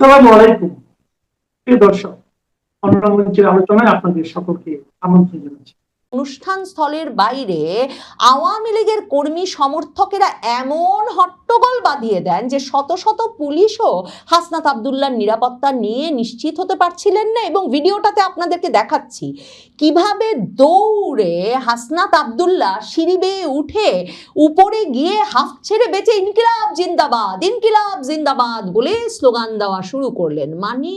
আসসালামু আলাইকুম প্রিয় দর্শক, অনলাইন মঞ্চের আলোচনায় আপনাদের সকলকে আমন্ত্রণ জানাচ্ছি। অনুষ্ঠান স্থলের বাইরে আওয়ামী লীগের কর্মী সমর্থকেরা এমন হট্টগোল বাঁধিয়ে দেন যে শত শত পুলিশও হাসনাত আব্দুল্লাহর নিরাপত্তা নিয়ে নিশ্চিত হতে পারছিলেন না। এবং ভিডিওটাতে আপনাদেরকে দেখাচ্ছি কিভাবে দৌড়ে হাসনাত আব্দুল্লাহ সিঁড়ি বেয়ে উঠে উপরে গিয়ে হাফ ছেড়ে বেঁচে ইনকিলাব জিন্দাবাদ, ইনকিলাব জিন্দাবাদ বলে স্লোগান দেওয়া শুরু করলেন। মানে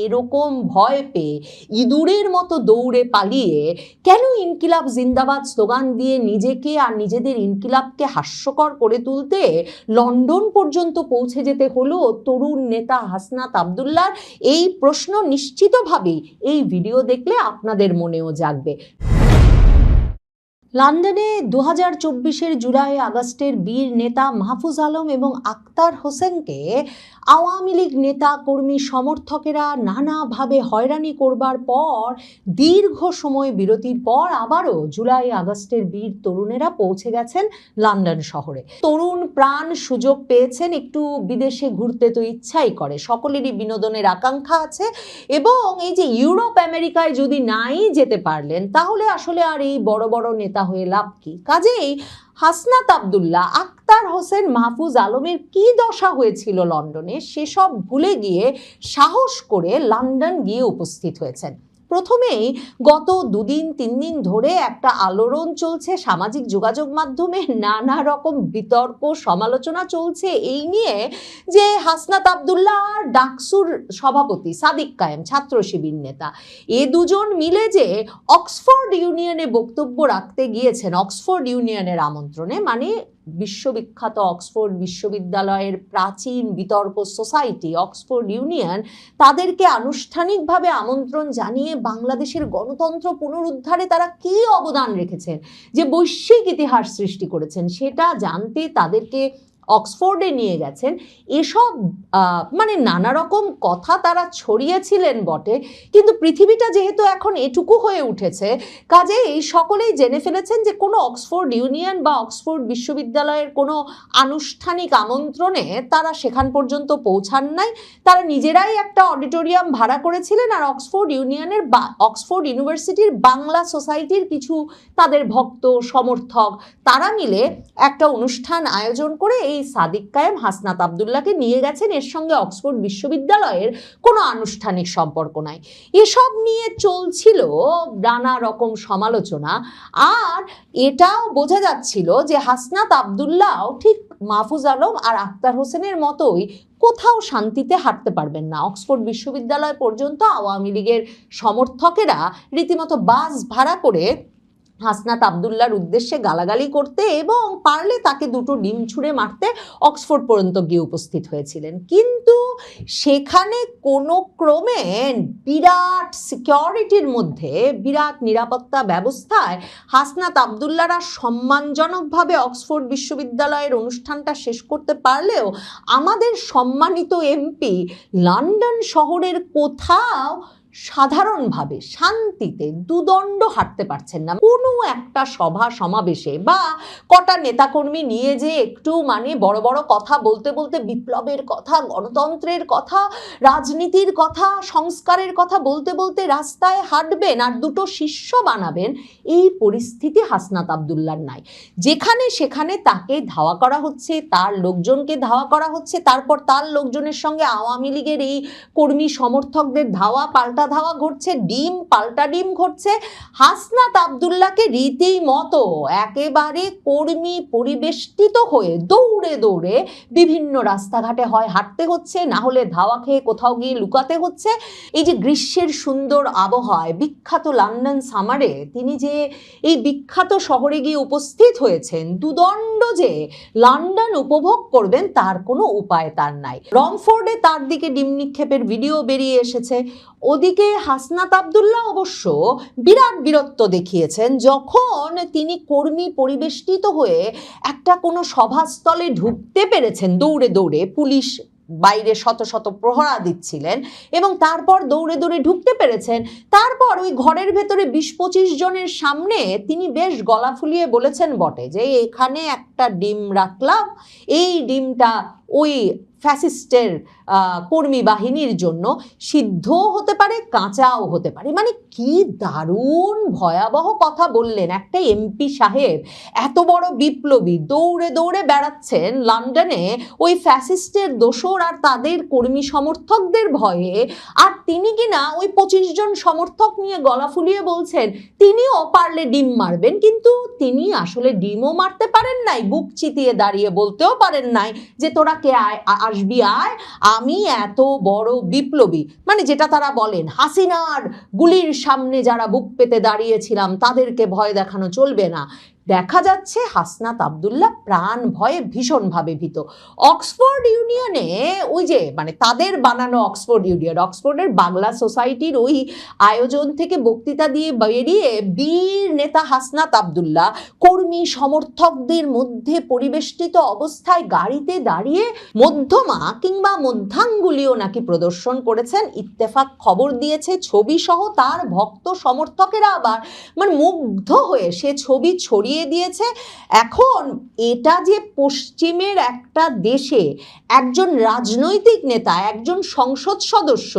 এরকম ভয় পেয়ে ইঁদুরের মতো দৌড়ে পালিয়ে কেন ইনকিলাব জিন্দাবাদ স্লোগান দিয়ে নিজেকে আর নিজেদের ইনকিলাবকে হাস্যকর করে তুলতে লন্ডন পর্যন্ত পৌঁছে যেতে হলো তরুণ নেতা হাসনাত আব্দুল্লাহর? এই প্রশ্ন নিশ্চিতভাবেই এই ভিডিও দেখলে আপনাদের মনেও জাগবে। লন্ডনে 2024-এর জুলাই আগস্টের বীর নেতা মাহফুজ আলম এবং আক্তার হোসেনকে আওয়ামী লীগ নেতা কর্মী সমর্থকেরা নানাভাবে হয়রানি করবার পর দীর্ঘ সময় বিরতির পর আবারও জুলাই আগস্টের বীর তরুণেরা পৌঁছে গেছেন লন্ডন শহরে। তরুণ প্রাণ সুযোগ পেয়েছেন, একটু বিদেশে ঘুরতে তো ইচ্ছাই করে, সকলেরই বিনোদনের আকাঙ্ক্ষা আছে। এবং এই যে ইউরোপ আমেরিকায় যদি নাই যেতে পারলেন তাহলে আসলে আর এই বড় বড় নেতা হয়ে লাভ কি? কাজেই হাসনাত আব্দুল্লাহ, আক্তার হোসেন, মাহফুজ আলমের কি দশা হয়েছিল লন্ডনে সেসব ভুলে গিয়ে সাহস করে লন্ডন গিয়ে উপস্থিত হয়েছেন। প্রথমেই গত 2-3 দিন ধরে একটা আলোড়ন চলছে সামাজিক যোগাযোগ মাধ্যমে, নানা রকম বিতর্ক সমালোচনা চলছে এই নিয়ে যে হাসনাত আব্দুল্লাহ আর ডাকসুর সভাপতি সাদিক কায়েম, ছাত্র শিবির নেতা, এ দুজন মিলে যে অক্সফোর্ড ইউনিয়নে বক্তব্য রাখতে গিয়েছেন অক্সফোর্ড ইউনিয়নের আমন্ত্রণে, মানে বিশ্ববিখ্যাত অক্সফোর্ড বিশ্ববিদ্যালয়ের প্রাচীন বিতর্ক সোসাইটি অক্সফোর্ড ইউনিয়ন তাদেরকে আনুষ্ঠানিকভাবে আমন্ত্রণ জানিয়ে বাংলাদেশের গণতন্ত্র পুনরুদ্ধারে তারা কি অবদান রেখেছেন, যে বৈশ্বিক ইতিহাস সৃষ্টি করেছেন, সেটা জানতে তাদেরকে অক্সফোর্ডে নিয়ে গেছেন। এসব মানে নানা রকম কথা তারা ছড়িয়েছিলেন বটে, কিন্তু পৃথিবীটা যেহেতু এখন এটুকু হয়ে উঠেছে, কাজেই সকলেই জেনে ফেলেছেন যে কোনো অক্সফোর্ড ইউনিয়ন বা অক্সফোর্ড বিশ্ববিদ্যালয়ের কোনো আনুষ্ঠানিক আমন্ত্রণে তারা সেখান পর্যন্ত পৌঁছান নাই। তারা নিজেরাই একটা অডিটোরিয়াম ভাড়া করেছিলেন আর অক্সফোর্ড ইউনিয়নের বা অক্সফোর্ড ইউনিভার্সিটির বাংলা সোসাইটির কিছু তাদের ভক্ত সমর্থক তারা মিলে একটা অনুষ্ঠান আয়োজন করে এই সাদিক কায়েম হাসনাত আব্দুল্লাহকে নিয়ে গেছেন। এর সঙ্গে অক্সফোর্ড বিশ্ববিদ্যালয়ের কোনো আনুষ্ঠানিক সম্পর্ক নাই। এসব নিয়ে চলছিল নানা রকম সমালোচনা, আর এটাও বোঝা যাচ্ছিল যে হাসনাত আব্দুল্লাহ ঠিক মাহফুজ আলম আর আক্তার হোসেনের মতোই কোথাও শান্তিতে হাঁটতে পারবেন না। অক্সফোর্ড বিশ্ববিদ্যালয় পর্যন্ত আওয়ামী লীগের সমর্থকেরা রীতিমতো বাস ভাড়া করে হাসনাত আব্দুল্লাহর উদ্দেশ্যে গালাগালি করতে এবং পারলে তাকে 2টো ডিম ছুঁড়ে মারতে অক্সফোর্ড পর্যন্ত গিয়ে উপস্থিত হয়েছিলেন। কিন্তু সেখানে কোনো ক্রমে বিরাট সিকিউরিটির মধ্যে, বিরাট নিরাপত্তা ব্যবস্থায় হাসনাত আব্দুল্লাহরা সম্মানজনকভাবে অক্সফোর্ড বিশ্ববিদ্যালয়ের অনুষ্ঠানটা শেষ করতে পারলেও আমাদের সম্মানিত এমপি লন্ডন শহরের কোথাও সাধারণভাবে শান্তিতে দুদণ্ড হাঁটতে পারছেন না। কোনো একটা সভা সমাবেশে বা কটা নেতাকর্মী নিয়ে যে একটু মানে বড় বড় কথা বলতে বলতে বিপ্লবের কথা, গণতন্ত্রের কথা, রাজনীতির কথা, সংস্কারের কথা বলতে বলতে রাস্তায় হাঁটবেন আর 2টো শিষ্য বানাবেন, এই পরিস্থিতি হাসনাত আব্দুল্লাহর নাই। যেখানে সেখানে তাকে ধাওয়া করা হচ্ছে, তার লোকজনকে ধাওয়া করা হচ্ছে, তারপর তার লোকজনের সঙ্গে আওয়ামী লীগের এই কর্মী সমর্থকদের ধাওয়া পাল্টা ধাওয়া ঘটছে, ডিম পাল্টা ডিম ঘটছে। হাসনাত আব্দুল্লাহকে রীতিমতো একেবারে কর্মী পরিবেষ্টিত হয়ে দৌড়ে দৌড়ে বিভিন্ন রাস্তাঘাটে হয় হাঁটতে হচ্ছে, না হলে ধাওয়া খেয়ে কোথাও গিয়ে লুকাতে হচ্ছে। এই যে গ্রীষ্মের সুন্দর আবহাওয়ায় বিখ্যাত লন্ডন সামারে তিনি যে এই বিখ্যাত শহরে গিয়ে উপস্থিত হয়েছেন, দুদণ্ড যে লন্ডন উপভোগ করবেন তার কোনো উপায় তার নাই। রমফোর্ডে তার দিকে ডিম নিক্ষেপের ভিডিও বেরিয়ে এসেছে। ওদিকে হাসনাত আব্দুল্লাহ অবশ্য বিরাট বীরত্ব দেখিয়েছেন যখন তিনি কর্মী পরিবেষ্টিত হয়ে একটা কোনো সভাস্থলে ঢুকতে পেরেছেন দৌড়ে দৌড়ে, পুলিশ বাইরে শত শত প্রহরা দিচ্ছিলেন এবং তারপর দৌড়ে দৌড়ে ঢুকতে পেরেছেন। তারপর ওই ঘরের ভেতরে 20-25 জনের সামনে তিনি বেশ গলা ফুলিয়ে বলেছেন বটে যে এখানে একটা ডিম রাখলাম, এই ডিমটা ওই ফ্যাসিস্টের কর্মী বাহিনীর জন্য সিদ্ধও হতে পারে, কাঁচাও হতে পারে। মানে কি দারুণ ভয়াবহ কথা বললেন একটা এমপি সাহেব। এত বড় বিপ্লবী দৌড়ে দৌড়ে বেড়াচ্ছেন লন্ডনে ওই ফ্যাসিস্টের দোসর আর তাদের কর্মী সমর্থকদের ভয়ে, আর তিনি কিনা ওই 25 জন সমর্থক নিয়ে গলা ফুলিয়ে বলছেন তিনিও পারলে ডিম মারবেন, কিন্তু তিনি আসলে ডিমও মারতে পারেন নাই, বুক চিতিয়ে দাঁড়িয়ে বলতেও পারেন নাই যে তোরা কে আসবি আয়, আমি এত বড় বিপ্লবী। মানে যেটা তারা বলেন হাসিনার গুলির সামনে যারা বুক পেতে দাঁড়িয়েছিলাম তাদেরকে ভয় দেখানো চলবে না। দেখা যাচ্ছে হাসনাত আব্দুল্লাহ প্রাণ ভয়ে ভীষণভাবে ভীত। অক্সফোর্ড ইউনিয়নে ওই যে মানে তাদের বানানো অক্সফোর্ড ইউনিয়ন, অক্সফোর্ডের বাংলা সোসাইটির ওই আয়োজন থেকে বক্তৃতা দিয়ে বেরিয়ে বীর নেতা হাসনাত আব্দুল্লাহ কর্মী সমর্থকদের মধ্যে পরিবেষ্টিত অবস্থায় গাড়িতে দাঁড়িয়ে মধ্যমা কিংবা মধ্যাঙ্গুলিও নাকি প্রদর্শন করেছেন। ইত্তেফাক খবর দিয়েছে, ছবি সহ তার ভক্ত সমর্থকেরা আবার মানে মুগ্ধ হয়ে সে ছবি ছড়িয়ে দিয়েছে। এখন এটা যে পশ্চিমের একটা দেশে একজন রাজনৈতিক নেতা, একজন সংসদ সদস্য,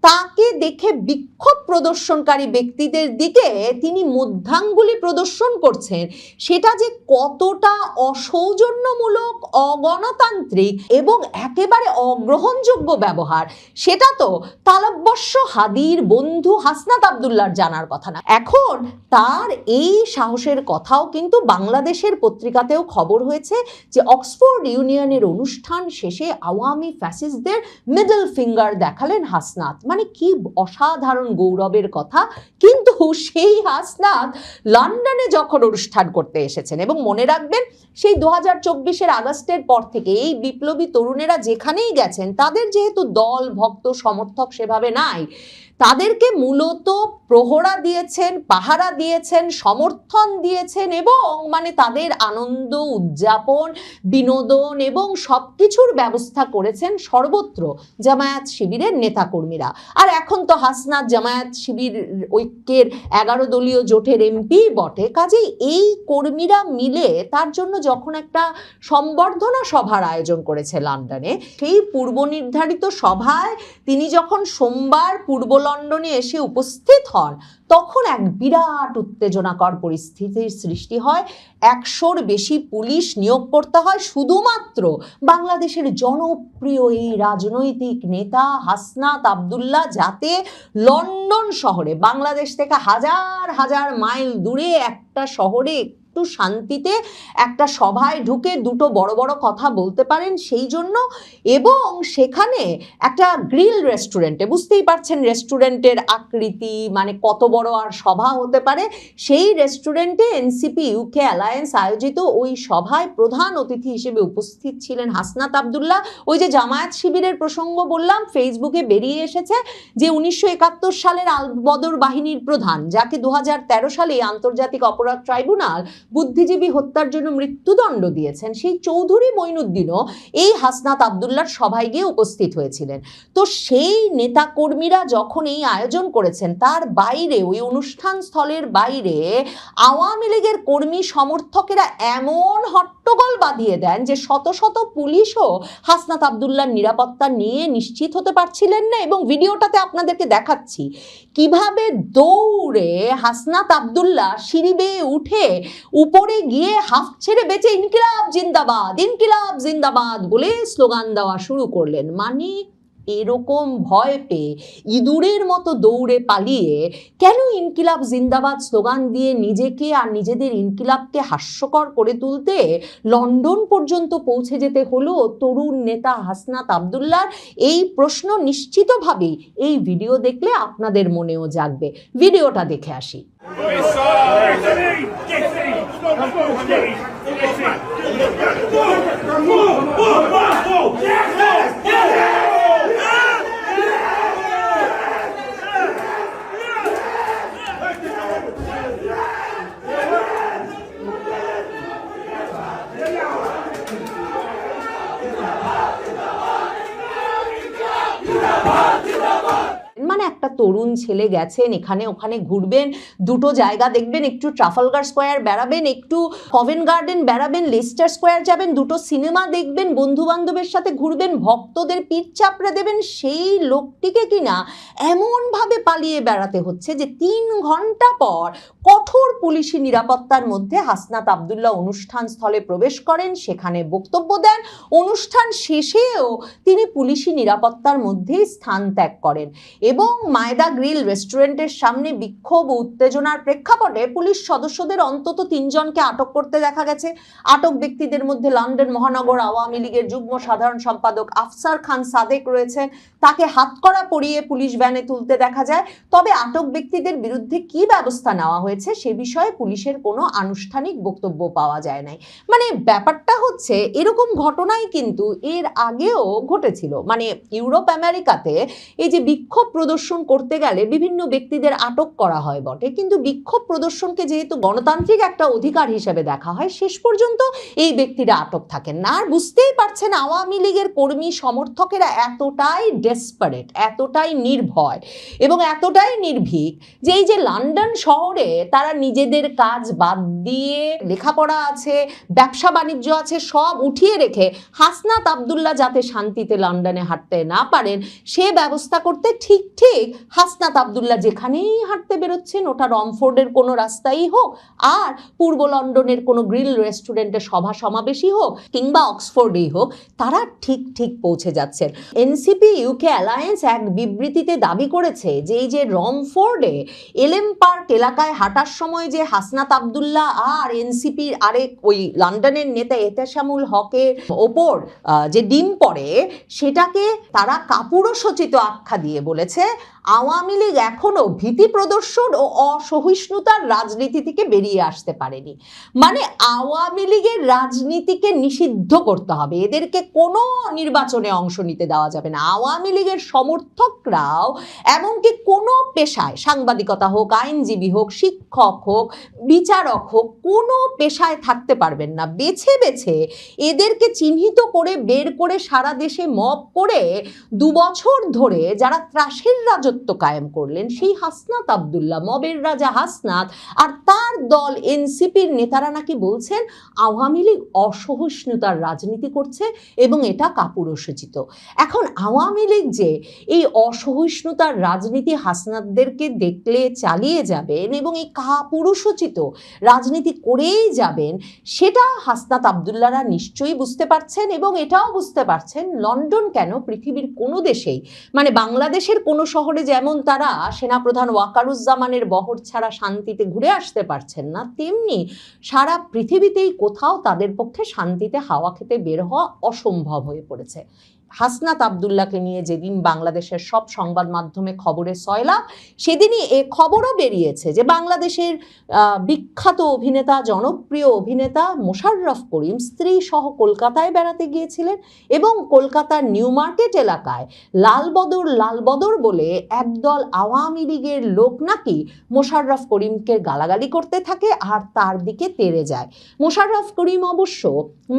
তাকে দেখে বিক্ষোভ প্রদর্শনকারী ব্যক্তিদের দিকে তিনি মধ্যাঙ্গুলি প্রদর্শন করছেন, সেটা যে কতটা অসৌজন্যমূলক, অগণতান্ত্রিক এবং একেবারে অগ্রহণযোগ্য ব্যবহার, সেটা তো তালব্যস্য হাদির বন্ধু হাসনাত আব্দুল্লাহর জানার কথা না। এখন তার এই সাহসের কথাও কিন্তু বাংলাদেশের পত্রিকাতেও খবর হয়েছে যে অক্সফোর্ড ইউনিয়নের অনুষ্ঠান শেষে আওয়ামী ফ্যাসিস্টদের মিডল ফিঙ্গার দেখালেন হাসনাত। মানে কি অসাধারণ গৌরবের কথা। কিন্তু সেই হাসনাত লন্ডনে যখন অনুষ্ঠান করতে এসেছেন, এবং মনে রাখবেন সেই 2024-এর আগস্টের পর থেকে এই বিপ্লবী তরুণেরা যেখানেই গেছেন তাদের যেহেতু দল, ভক্ত, সমর্থক সেভাবে নাই, তাদেরকে মূলত প্রহরা দিয়েছেন, পাহারা দিয়েছেন, সমর্থন দিয়েছেন এবং মানে তাদের আনন্দ, উদযাপন, বিনোদন এবং সবকিছুর ব্যবস্থা করেছেন সর্বত্র জামায়াত শিবিরের নেতাকর্মীরা। আর এখন তো হাসনাত জামায়াত শিবির ঐক্যের 11 দলীয় জোটের এমপি বটে। কাজেই এই কর্মীরা মিলে তার জন্য যখন একটা সম্বর্ধনা সভার আয়োজন করেছে লন্ডনে, সেই পূর্ব নির্ধারিত সভায় তিনি যখন সোমবার পূর্ব লন্ডনে এসে উপস্থিত হন, তখন এক বিরাট উত্তেজনাকর পরিস্থিতির সৃষ্টি হয়। 100-র বেশি পুলিশ নিয়োগ করতে হয় শুধুমাত্র বাংলাদেশের জনপ্রিয় এই রাজনৈতিক নেতা হাসনাত আব্দুল্লাহ যাতে লন্ডন শহরে, বাংলাদেশ থেকে হাজার হাজার মাইল দূরে একটা শহরে একটু শান্তিতে একটা সভায় ঢুকে দুটো বড় বড় কথা বলতে পারেন সেই জন্য। এবং সেখানে একটা গ্রিল রেস্টুরেন্টে, বুঝতেই পারছেন রেস্টুরেন্টের আকৃতি মানে কত বড় আর সভা হতে পারে, সেই রেস্টুরেন্টে এনসিপি ইউকে অ্যালায়েন্স আয়োজিত ওই সভায় প্রধান অতিথি হিসেবে উপস্থিত ছিলেন হাসনাত আব্দুল্লাহ। ওই যে জামায়াত শিবিরের প্রসঙ্গ বললাম, ফেসবুকে বেরিয়ে এসেছে যে 1971 সালের আল-বদর বাহিনীর প্রধান, যাকে 2013 সালে আন্তর্জাতিক অপরাধ ট্রাইব্যুনাল বুদ্ধিজীবী হত্যার জন্য মৃত্যুদণ্ড দিয়েছেন, সেই চৌধুরী মঈনুদ্দিনও এই হাসনাত আব্দুল্লাহর সভায় গিয়ে উপস্থিত হয়েছিলেন। তো সেই নেতাকর্মীরা যখন এই আয়োজন করেছেন, তার বাইরে ওই অনুষ্ঠান স্থলের বাইরে আওয়ামী লীগের কর্মী সমর্থকেরা এমন হট্টগোল বাঁধিয়ে দেন যে শত শত পুলিশও হাসনাত আব্দুল্লাহর নিরাপত্তা নিয়ে নিশ্চিত হতে পারছিলেন না। এবং ভিডিওটাতে আপনাদেরকে দেখাচ্ছি কিভাবে দৌড়ে হাসনাত আব্দুল্লাহ সিঁড়ি বেয়ে উঠে উপরে গিয়ে হাফ ছেড়ে বেঁচে ইনকিলাব জিন্দাবাদ, ইনকিলাব জিন্দাবাদ বলে স্লোগান দেওয়া শুরু করলেন। মানে এরকম ভয় পেয়ে ইঁদুরের মতো দৌড়ে পালিয়ে কেন ইনকিলাব জিন্দাবাদ স্লোগান দিয়ে নিজেকে আর নিজেদের ইনকিলাবকে হাস্যকর করে তুলতে লন্ডন পর্যন্ত পৌঁছে যেতে হলো তরুণ নেতা হাসনাত আব্দুল্লাহর? এই প্রশ্ন নিশ্চিতভাবেই এই ভিডিও দেখলে আপনাদের মনেও জাগবে। ভিডিওটা দেখে আসি। মানে একটা তরুণ ছেলে গেছেন, এখানে ওখানে ঘুরবেন, দুটো জায়গা দেখবেন, একটু ট্রাফালগার স্কোয়ার বেড়াবেন, একটু কভেন্ট গার্ডেন বেড়াবেন, লেস্টার স্কোয়ার যাবেন, দুটো সিনেমা দেখবেন, বন্ধু বান্ধবের সাথে ঘুরবেন, ভক্তদের পিঠ চাপড়ে দেবেন, সেই লোকটিকে কিনা এমনভাবে পালিয়ে বেড়াতে হচ্ছে যে 3 ঘন্টা পর কঠোর পুলিশি নিরাপত্তার মধ্যে হাসনাত আব্দুল্লাহ অনুষ্ঠান স্থলে প্রবেশ করেন, সেখানে বক্তব্য দেন, অনুষ্ঠান শেষেও তিনি পুলিশি নিরাপত্তার মধ্যেই স্থান ত্যাগ করেন এবং মায়দা গ্রিল রেস্টুরেন্টের সামনে বিক্ষোভ ও উত্তেজনার প্রেক্ষাপটে পুলিশ সদস্যদের অন্তত 3 জনকে আটক করতে দেখা গেছে। আটক ব্যক্তিদের মধ্যে লন্ডন মহানগর আওয়ামী লীগের যুগ্ম সাধারণ সম্পাদক আফসার খান সাদেক রয়েছেন, তাকে হাতকড়া পরিয়ে পুলিশ ভ্যানে তুলতে দেখা যায়। তবে আটক ব্যক্তিদের বিরুদ্ধে কি ব্যবস্থা নেওয়া হয়েছে সে বিষয়ে পুলিশের কোনো আনুষ্ঠানিক বক্তব্য পাওয়া যায় নাই। মানে ব্যাপারটা হচ্ছে এরকম ঘটনাই কিন্তু এর আগেও ঘটেছিল। মানে ইউরোপ আমেরিকাতে এই যে বিক্ষোভ প্রদর্শন করতে গেলে বিভিন্ন ব্যক্তিদের আটক করা হয় বটে, কিন্তু বিক্ষোভ প্রদর্শনকে যেহেতু গণতান্ত্রিক একটা অধিকার হিসেবে দেখা হয়, শেষ পর্যন্ত এই ব্যক্তিরা আটক থাকেন না। আর বুঝতেই পারছেন আওয়ামী লীগের কর্মী সমর্থকেরা এতটাই ডেসপারেট, এতটাই নির্ভয় এবং এতটাই নির্ভীক যে এই যে লন্ডন শহরে তারা নিজেদের কাজ বাদ দিয়ে, লেখাপড়া আছে, ব্যবসা বাণিজ্য আছে, সব উঠিয়ে রেখে হাসনাত আব্দুল্লাহ যাতে শান্তিতে লন্ডনে হাঁটতে না পারেন সে ব্যবস্থা করতে ঠিক হাসনাত আব্দুল্লাহ যেখানেই হাঁটতে বেরোচ্ছেন, ওটা রমফোর্ডের কোনো রাস্তাই হোক আর পূর্ব লন্ডনের কোনো গ্রিল রেস্টুরেন্টে সভা সমাবেশই হোক কিংবা অক্সফোর্ডেই হোক, তারা ঠিক পৌঁছে যাচ্ছেন। এনসিপি ইউকে অ্যালায়েন্স এক বিবৃতিতে দাবি করেছে যে এই যে রমফোর্ডে এলএম পার্ক এলাকায় হাঁটার সময় যে হাসনাত আব্দুল্লাহ আর এনসিপির আরেক ওই লন্ডনের নেতা এতেশামুল হকের ওপর যে ডিম পড়ে সেটাকে তারা কাপুরুষোচিত আখ্যা দিয়ে বলেছে আওয়ামী লীগ এখনো ভীতি প্রদর্শন ও অসহিষ্ণুতার রাজনীতি থেকে বেরিয়ে আসতে পারেনি। মানে আওয়ামী লীগের রাজনীতিকে নিষিদ্ধ করতে হবে, এদেরকে কোনো নির্বাচনে অংশ নিতে দেওয়া যাবে না। আওয়ামী লীগের সমর্থকরাও এমনকি কোনো পেশায়, সাংবাদিকতা হোক, আইনজীবী হোক, শিক্ষক হোক, বিচারক হোক, কোনো পেশায় থাকতে পারবেন না। বেছে বেছে এদেরকে চিহ্নিত করে বের করে সারা দেশে মব করে 2 বছর ধরে যারা ত্রাসের রাজত্ব কায়েম করলেন সেই হাসনাত আব্দুল্লাহ, মবের রাজা হাসনাত আর তার দল এনসিপির নেতারা নাকি বলছেন আওয়ামী লীগ অসহিষ্ণুতার রাজনীতি করছে এবং এটা কাপুরুষোচিত। এখন আওয়ামী লীগ যে এই অসহিষ্ণুতার রাজনীতি হাসনাতদেরকে দেখলে চালিয়ে যাবেন এবং এই কাপুরুষোচিত রাজনীতি করেই যাবেন সেটা হাসনাত আব্দুল্লাহরা নিশ্চয়ই বুঝতে পারছেন এবং এটাও বুঝতে পারছেন লন্ডন কেন পৃথিবীর কোনো দেশেই, মানে বাংলাদেশের কোনো শহরে যেমন তারা সেনাপ্রধান ওয়াকারুজ্জামানের বহর ছাড়া শান্তিতে ঘুরে আসতে পারছেন না, তেমনি সারা পৃথিবীতেই কোথাও তাদের পক্ষে শান্তিতে হাওয়া খেতে বের হওয়া অসম্ভব হয়ে পড়েছে। হাসনাত আব্দুল্লাহকে নিয়ে যেদিন বাংলাদেশের সব সংবাদ মাধ্যমে খবরে সয়লাভ, সেদিনই এ খবরও বেরিয়েছে যে বাংলাদেশের বিখ্যাত অভিনেতা, জনপ্রিয় অভিনেতা মোশাররফ করিম স্ত্রী সহ কলকাতায় বেড়াতে গিয়েছিলেন এবং কলকাতার নিউ মার্কেট এলাকায় লালবদর বলে একদল আওয়ামী লীগের লোক নাকি মোশাররফ করিমকে গালাগালি করতে থাকে আর তার দিকে তেড়ে যায়। মোশাররফ করিম অবশ্য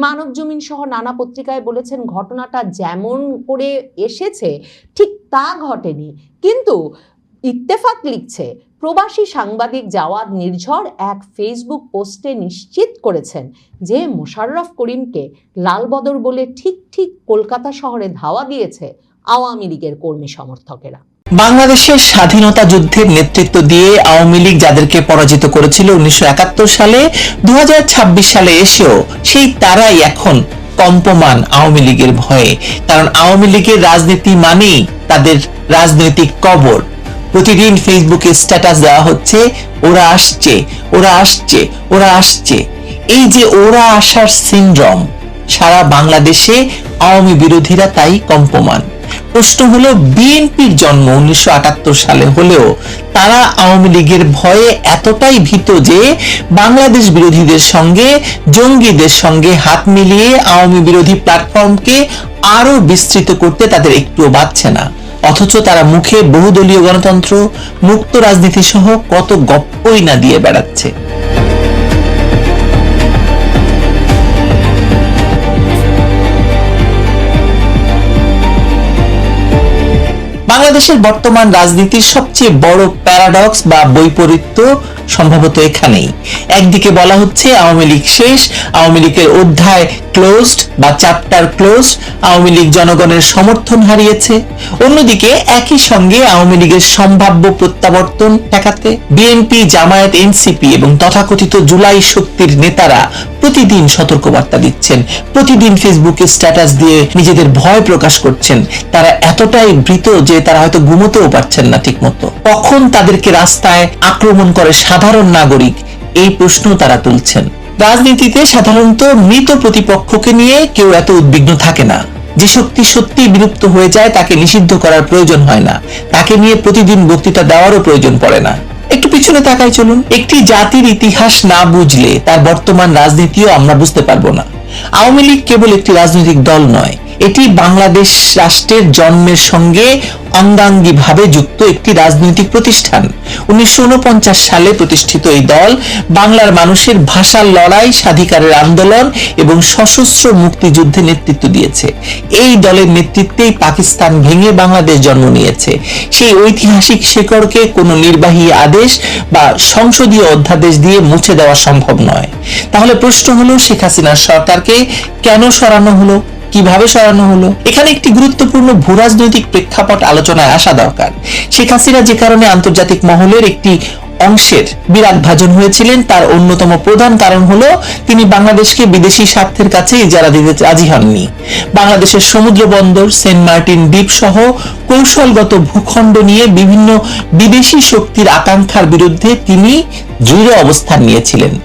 মানবজমিন সহ নানা পত্রিকায় বলেছেন ঘটনাটা যেমন করে এসেছে ঠিক তা ঘটেনি, কিন্তু ইত্তেফাক লিখছে প্রবাসী সাংবাদিক জাওয়াদ নির্ঝর এক ফেসবুক পোস্টে নিশ্চিত করেছেন যে মোশাররফ করিমকে লালবদর বলে ঠিক কলকাতা শহরে ধাওয়া দিয়েছে আওয়ামী লীগের কর্মী সমর্থকেরা। বাংলাদেশের স্বাধীনতা যুদ্ধের নেতৃত্ব দিয়ে আওয়ামী লীগ যাদেরকে পরাজিত করেছিল 1971 সালে, 2026 সালে এসেও সেই তারাই এখন কম্পমান আওয়ামী লীগের ভয়ে। কারণ আওয়ামী লীগের রাজনীতি মানেই তাদের রাজনৈতিক কবর। প্রতিদিন ফেসবুকে স্ট্যাটাস দেওয়া হচ্ছে ওরা আসছে, ওরা আসছে, ওরা আসছে। এই যে ওরা আসার সিনড্রোম সারা বাংলাদেশে আওয়ামী বিরোধীরা তাই কম্পমান। প্রশ্ন হলো বিএনপির জন্ম 1978 সালে হলেও তারা আওয়ামী লীগের ভয়ে এতটাই ভীত যে বাংলাদেশ বিরোধীদের সঙ্গে, জঙ্গিদের সঙ্গে হাত মিলিয়ে আওয়ামী বিরোধী প্ল্যাটফর্মকে আরো বিস্তৃত করতে তাদের একটুও বাধছে না। অথচ তারা মুখে বহুদলীয় গণতন্ত্র, মুক্ত রাজনীতি সহ কত গপ্পই না দিয়ে বেড়াচ্ছে। বাংলাদেশের বর্তমান রাজনীতির সবচেয়ে বড় প্যারাডক্স বা বৈপরীত্য সম্ভবত এখানেই। একদিকে বলা হচ্ছে আওয়ামী লীগ শেষ, আওয়ামী লীগের অধ্যায় ক্লোজড বা চ্যাপ্টার ক্লোজড, আওয়ামী লীগ জনগণের সমর্থন হারিয়েছে। অন্যদিকে একই সঙ্গে আওয়ামী লীগের সম্ভাব্য প্রত্যাবর্তন ঠেকাতে বিএনপি, জামায়াত, এনসিপি এবং তথাকথিত জুলাই শক্তির নেতারা প্রতিদিন সতর্কবার্তা দিচ্ছেন, প্রতিদিন ফেসবুকে স্ট্যাটাস দিয়ে নিজেদের ভয় প্রকাশ করছেন। তারা এতটাই ভীত যে তারা হয়তো ঘুমোতেও পারছেন না ঠিক মতো। কখন তাদেরকে রাস্তায় আক্রমণ করে সাধারণ নাগরিক, এই প্রশ্ন তারা তুলছেন। রাজনীতিতে সাধারণত মৃত প্রতিপক্ষকে নিয়ে কেউ এত উদ্বিগ্ন থাকে না। যে শক্তি সত্যি বিলুপ্ত হয়ে যায় তাকে নিষিদ্ধ করার প্রয়োজন হয় না, তাকে নিয়ে প্রতিদিন বক্তৃতা দেওয়ারও প্রয়োজন পড়ে না। একটু পিছনে তাকাই চলুন। একটি জাতির ইতিহাস না বুঝলে তার বর্তমান রাজনীতিও আমরা বুঝতে পারবো না। আওয়ামী লীগ কেবল একটি রাজনৈতিক দল নয়, এটি বাংলাদেশ রাষ্ট্রের জন্মের সঙ্গে অঙ্গাঙ্গিভাবে যুক্ত একটি রাজনৈতিক প্রতিষ্ঠান। 1949 সালে প্রতিষ্ঠিত এই দল বাংলার মানুষের ভাষার লড়াই, স্বাধিকারের আন্দোলন এবং সশস্ত্র মুক্তিযুদ্ধে নেতৃত্ব দিয়েছে। এই দলের নেতৃত্বেই পাকিস্তান ভেঙে বাংলাদেশ জন্ম নিয়েছে। সেই ঐতিহাসিক শেকড়কে কোনো নির্বাহী আদেশ বা সংসদীয় অধ্যাদেশ দিয়ে মুছে দেওয়া সম্ভব নয়। তাহলে প্রশ্ন হলো, শেখ হাসিনার সরকারকে কেন সরানো হলো, কিভাবে সরানো হলো? এখানে একটি গুরুত্বপূর্ণ ভূরাজনৈতিক প্রেক্ষাপট আলোচনায় আসা দরকার। শেখ হাসিনা যে কারণে আন্তর্জাতিক মহলের একটি অংশের বিরাট ভাজন হয়েছিলেন, তার অন্যতম প্রধান কারণ হলো তিনি বাংলাদেশকে বিদেশি স্বার্থের কাছে ইজারা দিতে রাজি হননি। বাংলাদেশের সমুদ্র বন্দর, সেন্ট মার্টিন দ্বীপ সহ কৌশলগত ভূখণ্ড নিয়ে বিভিন্ন বিদেশি শক্তির আকাঙ্ক্ষার বিরুদ্ধে তিনি দৃঢ় অবস্থান নিয়েছিলেন।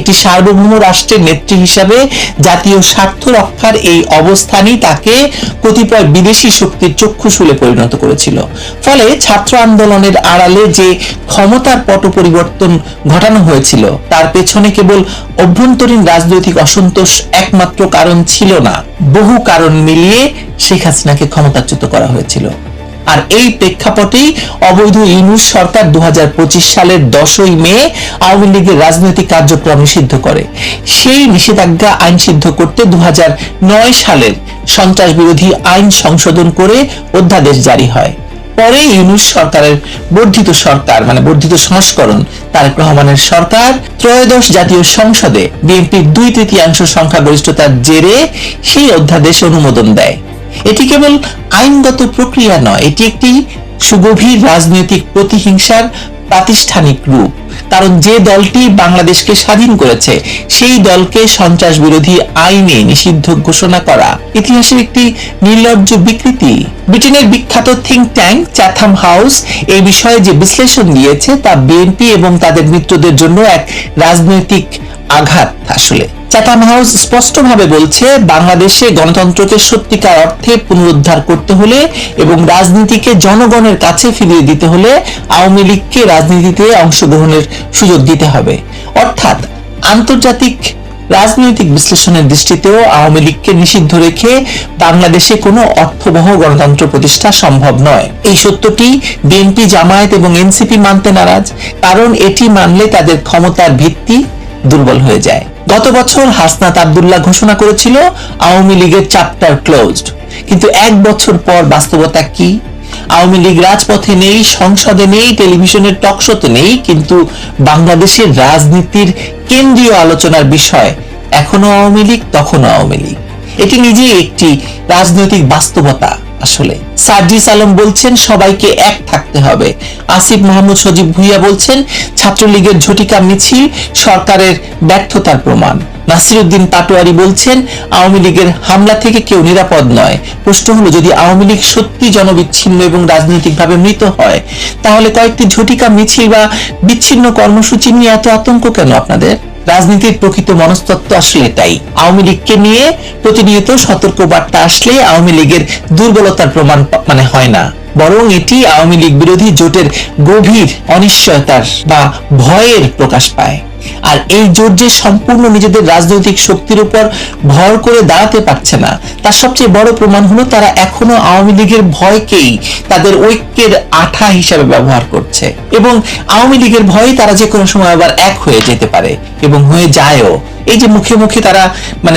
একটি সার্বভৌম রাষ্ট্রের নেত্রী হিসাবে জাতীয় স্বার্থ রক্ষার এই অবস্থানই তাকে কতিপয় বিদেশি শক্তির চক্ষুশূলে পরিণত করেছিল। ফলে ছাত্র আন্দোলনের আড়ালে যে ক্ষমতার পট পরিবর্তন ঘটানো হয়েছিল, তার পেছনে কেবল অভ্যন্তরীণ রাজনৈতিক অসন্তোষ একমাত্র কারণ ছিল না, বহু কারণ মিলিয়ে শেখ হাসিনাকে ক্ষমতাচ্যুত করা হয়েছিল। আর এই প্রেক্ষাপটেই অবৈধ ইউনূস সরকার 2025 সালের 10ই মে আওয়ামী লীগের রাজনৈতিক কার্যক্রম নিষিদ্ধ করে। সেই নিষেধাজ্ঞা আইন সিদ্ধ করতে 2009 সালের সন্ত্রাস বিরোধী আইন সংশোধন করে অধ্যাদেশ জারি হয়। পরে ইউনূস সরকারের বর্ধিত সংস্করণ তারেক রহমানের সরকার ত্রয়োদশ জাতীয় সংসদে বিএনপির 2/3 সংখ্যাগরিষ্ঠতার জেরে সেই অধ্যাদেশ অনুমোদন দেয়। এটি কেবল আইনগত প্রক্রিয়া নয়, এটি একটি সুগভীর রাজনৈতিক প্রতিহিংসার প্রাতিষ্ঠানিক রূপ। কারণ যে দলটি বাংলাদেশকে স্বাধীন করেছে সেই দলকে সন্ত্রাস বিরোধী আইনে নিষিদ্ধ ঘোষণা করা ইতিহাসের একটি নির্লজ্জ বিকৃতি। ব্রিটেনের বিখ্যাত থিঙ্ক ট্যাঙ্ক চ্যাথাম হাউস এই বিষয়ে যে বিশ্লেষণ দিয়েছে তা বিএনপি এবং তাদের মিত্রদের জন্য এক রাজনৈতিক আঘাত। আসলে চ্যাথাম হাউস স্পষ্টভাবে বলছে, বাংলাদেশে গণতন্ত্রকে সত্যিকার অর্থে পুনরুদ্ধার করতে হলে এবং রাজনীতিকে জনগণের কাছে ফিরিয়ে দিতে হলে আওয়ামী লীগকে রাজনীতিতে অংশগ্রহণের সুযোগ দিতে হবে। অর্থাৎ আন্তর্জাতিক রাজনৈতিক বিশ্লেষণের দৃষ্টিতেও আওয়ামী লীগকে নিষিদ্ধ রেখে বাংলাদেশে কোনো অর্থবহ গণতন্ত্র প্রতিষ্ঠা সম্ভব নয়। এই সত্যটি বিএনপি, জামায়াত এবং এনসিপি মানতে নারাজ, কারণ এটি মানলে তাদের ক্ষমতার ভিত্তি দুর্বল হয়ে যায়। গত বছর হাসনাত আব্দুল্লাহ ঘোষণা করেছিল আওয়ামী লীগের চ্যাপ্টার ক্লোজড, কিন্তু এক বছর পর বাস্তবতা কি? আওয়ামী লীগ রাজপথে নেই, সংসদে নেই, টেলিভিশনের টকশোতে নেই, কিন্তু বাংলাদেশের রাজনীতির কেন্দ্রীয় আলোচনার বিষয় এখনো আওয়ামী লীগ, তখনও আওয়ামী লীগ। এটি নিজেই একটি রাজনৈতিক বাস্তবতা। আসলে সার্জিস আলম বলছেন সবাইকে এক থাকতে হবে, আসিফ মাহমুদ সজীব ভুইয়া বলছেন ছাত্রলীগের ঝটিকা মিছিল সরকারের ব্যর্থতার প্রমাণ, নাসিরউদ্দিন পাটোয়ারি বলছেন আওয়ামী লীগের হামলা থেকে কেউ নিরাপদ নয়। প্রশ্ন হলো, যদি আওয়ামী লীগ সত্যি জনবিচ্ছিন্ন এবং রাজনৈতিকভাবে মৃত হয়, তাহলে কয়েকটি ঝটিকা মিছিল বা বিচ্ছিন্ন কর্মসূচি নিয়ে এত আতঙ্ক কেন আপনাদের? রাজনীতির প্রকৃত মনস্তত্ত্ব আসলে এটাই। আওয়ামী লীগকে নিয়ে প্রতিনিয়ত সতর্ক বার্তা আসলে আওয়ামী লীগের দুর্বলতার প্রমাণ হয় না, বরং এটি আওয়ামী লীগ বিরোধী জোটের গভীর অনিশ্চয়তার বা ভয়ের প্রকাশ পায়। আর এই জোট যে সম্পূর্ণ নিজেদের রাজনৈতিক শক্তির উপর ভর করে দাঁড়াতে পারছে না, তার সবচেয়ে বড় প্রমাণ হলো তারা এখনো আওয়ামী লীগের ভয়কেই তাদের ঐক্যের আঠা হিসাবে ব্যবহার করছে, এবং আওয়ামী লীগের ভয়ে তারা যে কোনো সময় আবার এক হয়ে যেতে পারে এবং হয়ে যায়ও। এই যে মুখে মুখে তারা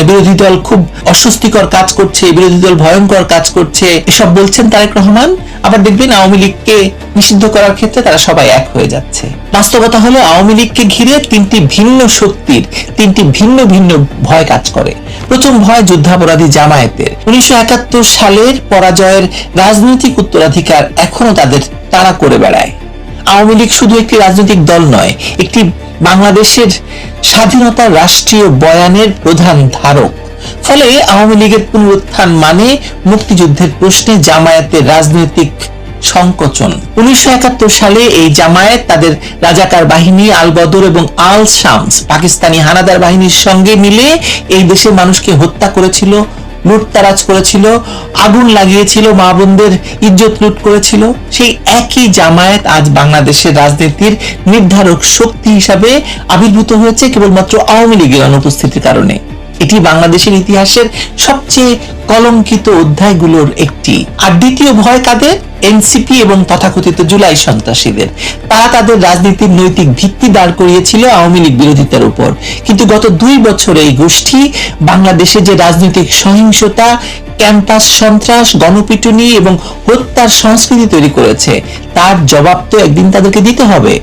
বিরোধী দল খুব অস্বস্তিকর কাজ করছে, বিরোধী দল ভয়ঙ্কর কাজ করছে, এসব বলছেন তারেক রহমান, আবার দেখবেন আওয়ামী লীগকে নিষিদ্ধ করার ক্ষেত্রে তারা সবাই এক হয়ে যাচ্ছে। বাস্তবতা হলো আওয়ামী লীগকে ঘিরে তিনটি ভিন্ন শক্তির তিনটি ভিন্ন ভিন্ন ভয় কাজ করে। প্রথম ভয় যুদ্ধাপরাধী জামায়াতের। 1971 সালের পরাজয়ের রাজনৈতিক উত্তরাধিকার এখনো তাদের তাড়া করে বেড়ায়। আওয়ামী লীগ শুধু একটি রাজনৈতিক দল নয়, একটি বাংলাদেশের স্বাধীনতার রাষ্ট্রীয় বয়ানের প্রধান ধারক। ফলে আওয়ামী লীগের পুনরুত্থান মানে মুক্তিযুদ্ধের প্রশ্নে জামায়াতের রাজনৈতিক সংকোচন। 1971 সালে এই জামায়াত তাদের রাজাকার বাহিনী আল বদর এবং আল শামস পাকিস্তানি হানাদার বাহিনীর সঙ্গে মিলে এই দেশের মানুষকে হত্যা করেছিল, লুটতারাজ করেছিল, আগুন লাগিয়েছিল, মা বোনদের ইজ্জত লুট করেছিল। সেই একই জামায়াত আজ বাংলাদেশের রাজনীতির নির্ধারক শক্তি হিসাবে আবির্ভূত হয়েছে কেবলমাত্র আওয়ামী লীগের অনুপস্থিতির কারণে। এটি বাংলাদেশের ইতিহাসের সবচেয়ে কলঙ্কিত অধ্যায়গুলোর একটি। আর দ্বিতীয় ভয় কাদের? এনসিপি এবং তথাকথিত জুলাই সন্ত্রাসীদের। তারা তাদের রাজনীতির নৈতিক ভিত্তি দাঁড় করিয়েছিল আওয়ামী লীগ বিরোধিতার উপর, কিন্তু গত 2 বছরে এই গোষ্ঠী বাংলাদেশে যে রাজনৈতিক সহিংসতা, ক্যাম্পাস সন্ত্রাস, গণপিটুনি এবং হত্যার সংস্কৃতি তৈরি করেছে, তার জবাব তো একদিন তাদেরকে দিতে হবে।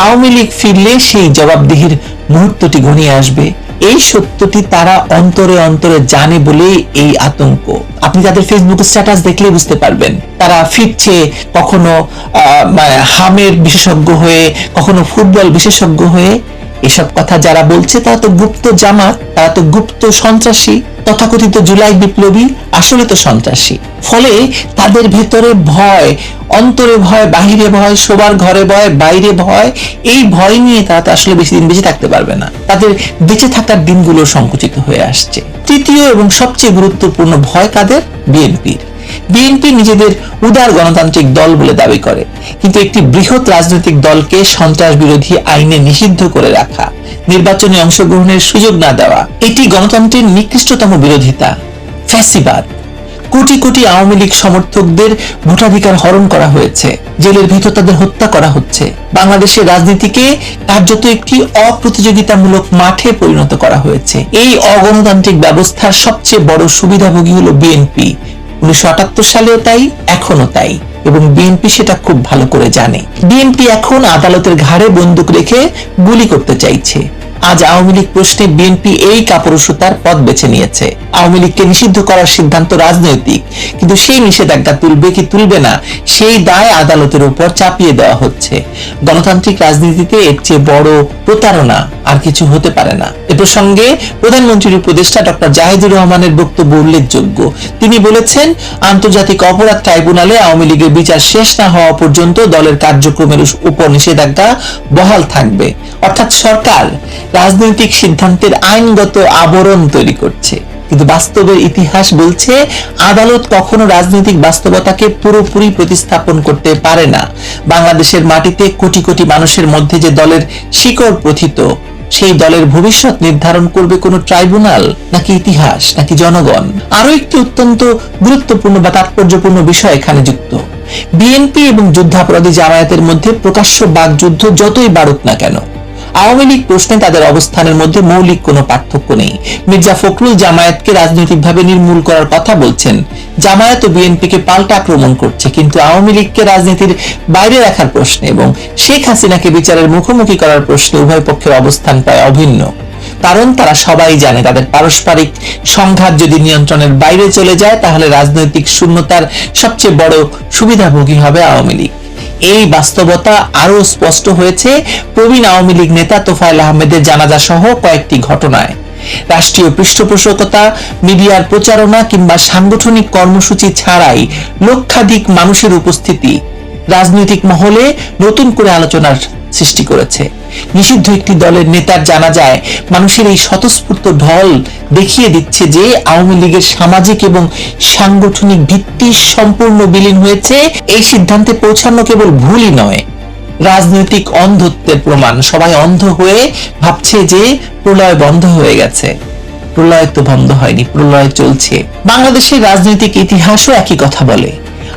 আওয়ামী লীগ ফিরলে সেই জবাবদিহির মুহূর্তটি ঘনিয়ে আসবে। এই সত্যটি তারা অন্তরে অন্তরে জানে বলেই এই আতঙ্ক। আপনি তাদের ফেসবুক স্ট্যাটাস দেখলে বুঝতে পারবেন তারা ফিরছে কখনো হামের বিশেষজ্ঞ হয়ে, কখনো ফুটবল বিশেষজ্ঞ হয়ে। এসব কথা যারা বলছে তারা তো গুপ্ত জামাত, তারা তো গুপ্ত সন্ত্রাসী, তথাকথিত জুলাই বিপ্লবী আসলে তো সন্ত্রাসী। ফলে তাদের ভেতরে ভয়, অন্তরে ভয়, বাহিরে ভয়, শোবার ঘরে ভয়, বাইরে ভয়। এই ভয় নিয়ে তারা তো আসলে বেশি দিন বেঁচে থাকতে পারবে না। তাদের বেঁচে থাকার দিনগুলো সংকুচিত হয়ে আসছে। তৃতীয় এবং সবচেয়ে গুরুত্বপূর্ণ ভয় কাদের? বিএনপির। বিএনপি নিজেদের উদার গণতান্ত্রিক দল বলে দাবি করে, কিন্তু একটি বৃহৎ রাজনৈতিক দলকে সন্ত্রাস বিরোধী আইনে নিষিদ্ধ করে রাখা, নির্বাচনে অংশগ্রহণের সুযোগ না দেওয়া, এটি গণতন্ত্রের নিকৃষ্টতম বিরোধিতা, ফ্যাসিবাদ। কোটি কোটি আওয়ামী লীগ সমর্থকদের ভোটাধিকার হরণ করা হয়েছে, জেলের ভেতর তাদের হত্যা করা হচ্ছে। বাংলাদেশের রাজনীতিকে কার্যত একটি অপ্রতিযোগিতামূলক মাঠে পরিণত করা হয়েছে। এই অগণতান্ত্রিক ব্যবস্থার সবচেয়ে বড় সুবিধাভোগী হলো বিএনপি। 1978 সালেও তাই, এখনো তাই, এবং বিএনপি সেটা খুব ভালো করে জানে। বিএনপি এখন আদালতের ঘাড়ে বন্দুক রেখে গুলি করতে চাইছে। আজ আওয়ামী লীগ প্রশ্নে বিএনপি এই কাপুরুষতার পথ বেছে নিয়েছে। আওয়ামী লীগকে নিষিদ্ধ করার সিদ্ধান্ত রাজনৈতিক, কিন্তু সেই নিষেধাজ্ঞা তুলবে কি তুলবে না সেই দায় আদালতের উপর চাপিয়ে দেওয়া হচ্ছে। গণতান্ত্রিক রাজনীতিতে এর চেয়ে বড় প্রতারণা আর কিছু হতে পারে না। এ প্রসঙ্গে প্রধানমন্ত্রীর উপদেষ্টা ডক্টর জাহিদুর রহমানের বক্তব্য উল্লেখযোগ্য। তিনি বলেছেন, আন্তর্জাতিক অপরাধ ট্রাইব্যুনালে আওয়ামী লীগের বিচার শেষ না হওয়া পর্যন্ত দলের কার্যক্রমের উপর নিষেধাজ্ঞা বহাল থাকবে। অর্থাৎ সরকার রাজনৈতিক সিদ্ধান্তের আইনগত আবরণ তৈরি করছে, কিন্তু বাস্তবের ইতিহাস বলছে আদালত কখনো রাজনৈতিক বাস্তবতাকে পুরোপুরি প্রতিস্থাপন করতে পারে না। বাংলাদেশের মাটিতে কোটি কোটি মানুষের মধ্যে যে দলের শিকড় প্রথিত, সেই দলের ভবিষ্যৎ নির্ধারণ করবে কোন ট্রাইব্যুনাল নাকি ইতিহাস নাকি জনগণ? আরো একটি অত্যন্ত গুরুত্বপূর্ণ বা তাৎপর্যপূর্ণ বিষয় এখানে যুক্ত। বিএনপি এবং যুদ্ধাপরাধী জামায়াতের মধ্যে প্রকাশ্য বাকযুদ্ধ যতই বাড়ুক না কেন, আওয়ামী লীগ প্রশ্নে তাদের অবস্থানের মধ্যে মৌলিক কোনো পার্থক্য নেই। মির্জা ফখরুল জামায়াতকে রাজনৈতিকভাবে নির্মূল করার কথা বলছেন, জামায়াত ও বিএনপিকে পাল্টা আক্রমণ করছে, কিন্তু আওয়ামী লীগকে রাজনীতির বাইরে রাখার প্রশ্নে এবং শেখ হাসিনাকে বিচারের মুখোমুখি করার প্রশ্নে উভয় পক্ষের অবস্থান প্রায় অভিন্ন। কারণ তারা সবাই জানে তাদের পারস্পরিক সংঘাত যদি নিয়ন্ত্রণের বাইরে চলে যায়, তাহলে রাজনৈতিক শূন্যতার সবচেয়ে বড় সুবিধাভোগী হবে আওয়ামী লীগ। এই বাস্তবতা আরো স্পষ্ট হয়েছে প্রবীণ আওয়ামী লীগ নেতা তোফায়েল আহমেদের জানাজা সহ কয়েকটি ঘটনায়। রাষ্ট্রীয় পৃষ্ঠপোষকতা, মিডিয়ার প্রচারণা কিংবা সাংগঠনিক কর্মসূচি ছাড়াই লক্ষাধিক মানুষের উপস্থিতি রাজনৈতিক মহলে নতুন করে আলোচনার সৃষ্টি করেছে। নিষিদ্ধ একটি দলের নেতার জানাজায় মানুষের এই স্বতঃস্ফূর্ত ঢল দেখিয়ে দিচ্ছে যে আওয়ামী লীগের সামাজিক এবং সাংগঠনিক ভিত্তি সম্পূর্ণ বিলীন হয়েছে। এই সিদ্ধান্তে পৌঁছানো কেবল ভুলই নয়, রাজনৈতিক অন্ধত্বের প্রমাণ। সবাই অন্ধ হয়ে ভাবছে যে প্রলয় বন্ধ হয়ে গেছে। প্রলয় তো বন্ধ হয়নি, প্রলয় চলছে। বাংলাদেশের রাজনৈতিক ইতিহাসও একই কথা বলে।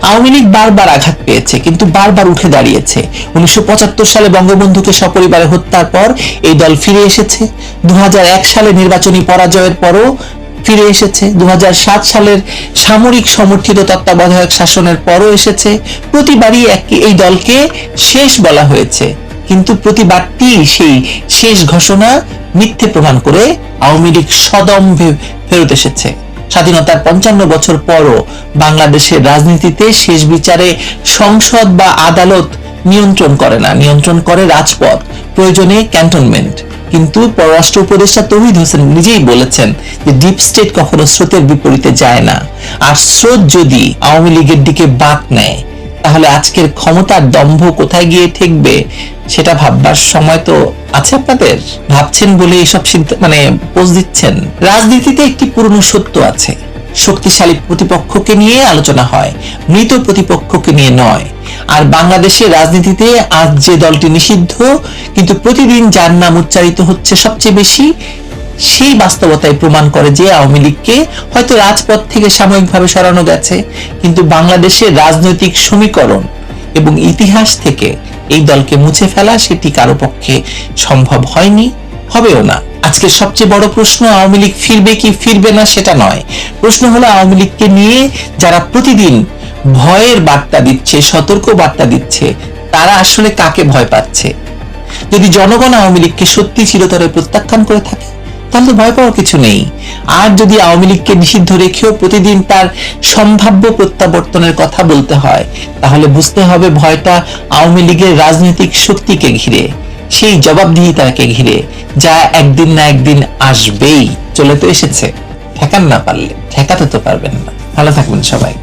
আওয়ামী লীগ বারবার আঘাত পেয়েছে, কিন্তু বারবার উঠে দাঁড়িয়েছে। 1975 সালে বঙ্গবন্ধুকে সপরিবারে হত্যার পর এই দল ফিরে এসেছে। 2001 সালে নির্বাচনী পরাজয়ের পরও ফিরে এসেছে। 2007 সালের সামরিক সমর্থিত তত্ত্বাবধায়ক শাসনের পরও এসেছে। প্রতিবারই এই দলকে শেষ বলা হয়েছে, কিন্তু প্রতিবারটি সেই শেষ ঘোষণা মিথ্যে প্রমাণ করে আওয়ামী লীগ সদম্ভে ফেরত এসেছে। স্বাধীনতার 55 বছর পরও বাংলাদেশের রাজনীতিতে শেষ বিচারে সংসদ বা আদালত নিয়ন্ত্রণ করে না, নিয়ন্ত্রণ করে রাজপথ, প্রয়োজনে ক্যান্টনমেন্ট। কিন্তু পররাষ্ট্র উপদেষ্টা তৌহিদ হোসেন নিজেই বলেছেন যে ডিপ স্টেট কখনো স্রোতের বিপরীতে যায় না, আর স্রোত যদি আওয়ামী লীগের দিকে বাঁক নেয় তাহলে আজকের ক্ষমতার দম্ভ কোথায় গিয়ে ঠেকবে সেটা ভাববার সময় তো আছে আপনাদের। ভাবছেন বলে এইসব পোজ দিচ্ছেন। রাজনীতিতে একটি পুরনো সত্য আছে, শক্তিশালী প্রতিপক্ষকে নিয়ে আলোচনা হয়, মৃত প্রতিপক্ষকে নিয়ে নয়। আর বাংলাদেশের রাজনীতিতে আজ যে দলটি নিষিদ্ধ কিন্তু প্রতিদিন যার নাম উচ্চারিত হচ্ছে সবচেয়ে বেশি, সেই বাস্তবতায় প্রমাণ করে যে আওয়ামী লীগকে হয়তো রাজপথ থেকে সাময়িকভাবে সরানো গেছে, কিন্তু বাংলাদেশের রাজনৈতিক সমীকরণ এবং ইতিহাস থেকে এই দলকে মুছে ফেলা সেটি কারো পক্ষে সম্ভব হয়নি, হবেও না। আজকের সবচেয়ে বড় প্রশ্ন আওয়ামী লীগ ফিরবে কি ফিরবে না সেটা নয়। প্রশ্ন হলো আওয়ামী লীগকে নিয়ে যারা প্রতিদিন ভয়ের বার্তা দিচ্ছে, সতর্ক বার্তা দিচ্ছে, তারা আসলে কাকে ভয় পাচ্ছে? যদি জনগণ আওয়ামী লীগকে সত্যি চিরতরে প্রত্যাখ্যান করে থাকে তাহলে তো ভয় পাওয়ার কিছু নেই। আর যদি আওয়ামী লীগকে নিষিদ্ধ রেখেও প্রতিদিন তার সম্ভাব্য প্রত্যাবর্তনের কথা বলতে হয়, তাহলে বুঝতে হবে ভয়টা আওয়ামী লীগের রাজনৈতিক শক্তিকে ঘিরে, সেই জবাবদিহিতাকে ঘিরে, যা একদিন না একদিন আসবেই। চলে তো এসেছে, ঠেকান না পারলে ঠেকাতে তো পারবেন না। ভালো থাকবেন সবাই।